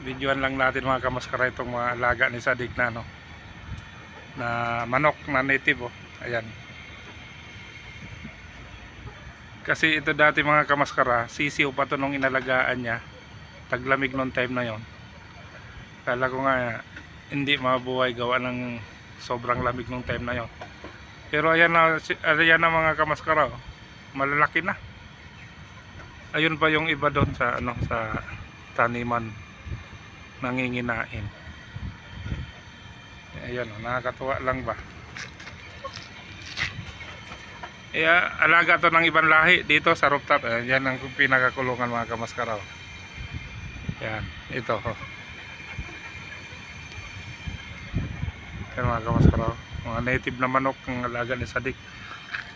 videoan lang natin mga kamaskara itong mga alaga ni Sadik na na manok na native ayan. Kasi ito dati mga kamaskara, sisiw pa to nung inalagaan niya, taglamig nung time na yon. Kala ko nga hindi mabuhay gawa ng sobrang lamig nung time na yon. Pero ayan na mga kamaskara, malalaki na. Ayun pa yung iba doon sa sa taniman nanginginain. Ayan nakakatuwa lang ba. Alaga to ng ibang lahi dito sa rooftop. Yan ang pinakakulungan mga kamaskara. Yan, ito Yan mga kamaskara, mga native na manok ang alaga ni Sadik.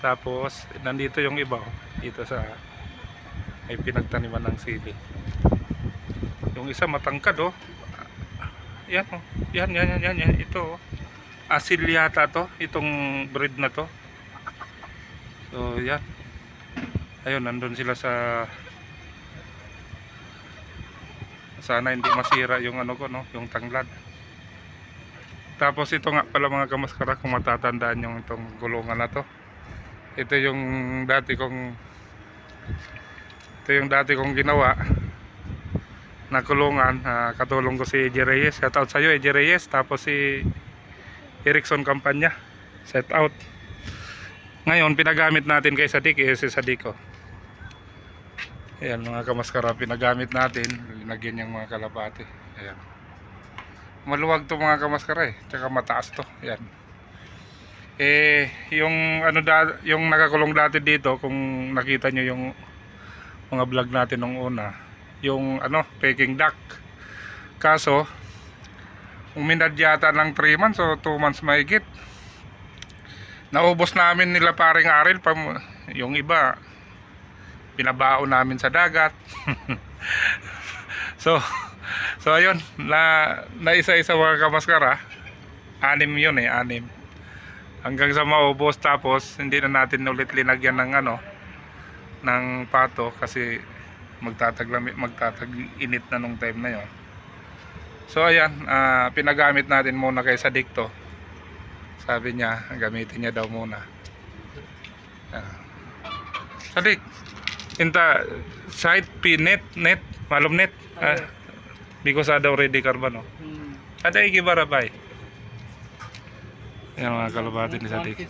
Tapos nandito yung iba dito sa ay pinagtaniman ng sili. Yung isa matangkad Yan yan ito asil yata to, itong breed na to. So yan, ayun nandun sila sana hindi masira yung yung tanglad. Tapos ito nga pala mga kamaskara, kung matatandaan yung itong gulungan na to, ito yung dati kong ginawa na kulungan. Katulong ko si Eji Reyes, shout out sa'yo Eji Reyes, tapos si Erickson Campanya, shout out. Ngayon pinagamit natin kay Sadik, si Sadiko. Ayan mga kamaskara, pinagamit natin, linagyan yung mga kalapati. Ayan, maluwag to mga kamaskara tsaka mataas to. Ayan, yung yung nakakulong dati dito, kung nakita nyo yung mga vlog natin nung una, yung Peking duck. Kaso uminad yata ng 3 months o 2 months mahigit. Naubos namin nila paring Aril, yung iba pinabao namin sa dagat. so ayun, na isa-isa mga kamaskara, 6 yun 6 hanggang sa maubos. Tapos hindi na natin ulit linagyan ng pato kasi magtatag-init na nung time na yon. So ayan, pinagamit natin muna kay Sadik to. Sabi niya gamitin niya daw muna. Sadik, inta side net malum net because ada already carbon ada ikibara bay. Yan mga kalabati ni Sadik.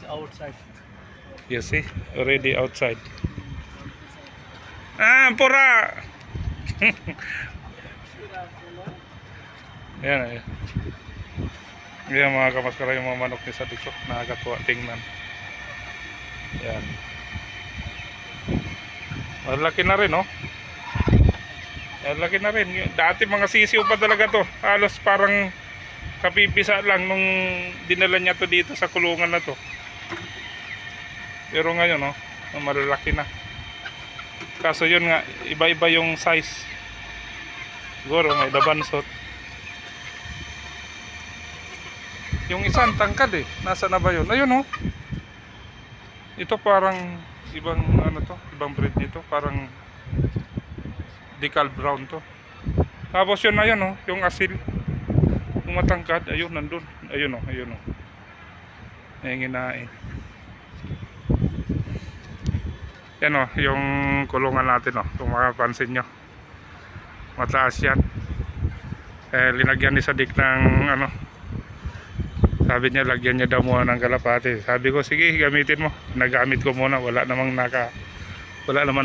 You see, already outside. Pura. Yan yan mga kamaskara, yung mga manok ni Sadik, nakakatuwa tingnan. Yan, malaki na rin malaki na rin. Dati mga sisiw pa talaga to, halos parang kapipisa lang nung dinala niya to dito sa kulungan na to. Pero ngayon malalaki na. Kaso yun nga, iba-iba yung size. Siguro may dabansot. Yung isang tangkad nasa na ba yun? Ayun ito parang ibang ibang breed nito, parang decal brown to. Tapos yun na yun yung asil, yung matangkad, ayun nandun, ayun ayun nginain. Yan yung kulungan natin kung makapansin nyo, mataas yan. Linagyan ni Sadik ng sabi niya lagyan niya daw muna ng kalapati. Sabi ko sige gamitin mo, nagamit ko muna, wala naman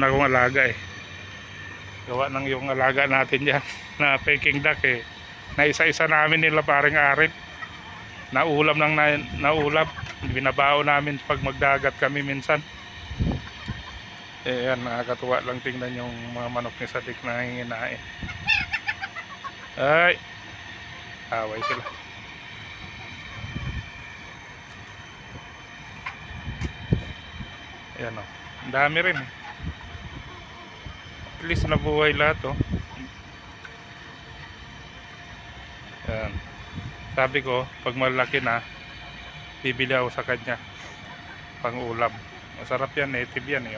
akong alaga gawa ng yung alaga natin dyan na Peking duck na isa-isa namin nila paring Aril, naulam binabao namin pag magdagat kami minsan. Yan, nakakatuwa lang tingnan yung mga manok ni Sadik na hinginain. Ay, away sila. Yan ang dami rin at least nabuhay lahat yan. Sabi ko pag malaki na bibili ako sa kanya pang ulam, masarap yan, native yan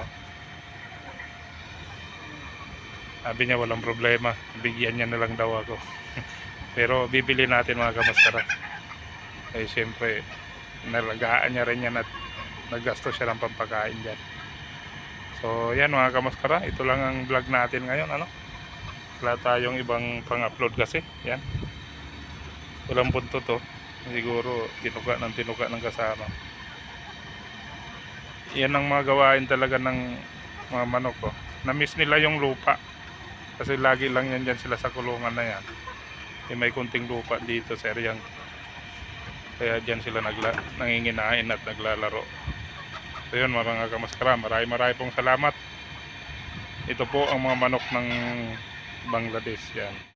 Sabi niya walang problema, bigyan niya na lang daw ako. Pero bibili natin mga kamaskara. Eh syempre, nalagaan niya rin yan at naggasto siya ng pampakain dyan. So yan mga kamaskara, ito lang ang vlog natin ngayon. Ano? Wala tayong ibang pang-upload kasi. Yan. Walang punto to. Siguro tinuka ng kasama. Yan ang mga gawain talaga ng mga manok ko. Na-miss nila yung lupa. Kasi lagi lang yan dyan sila sa kulungan na yan. May kunting lupa dito sa areang. Kaya dyan sila nanginginain at naglalaro. So yun mga kamaskara, marami pong salamat. Ito po ang mga manok ng Bangladesh yan.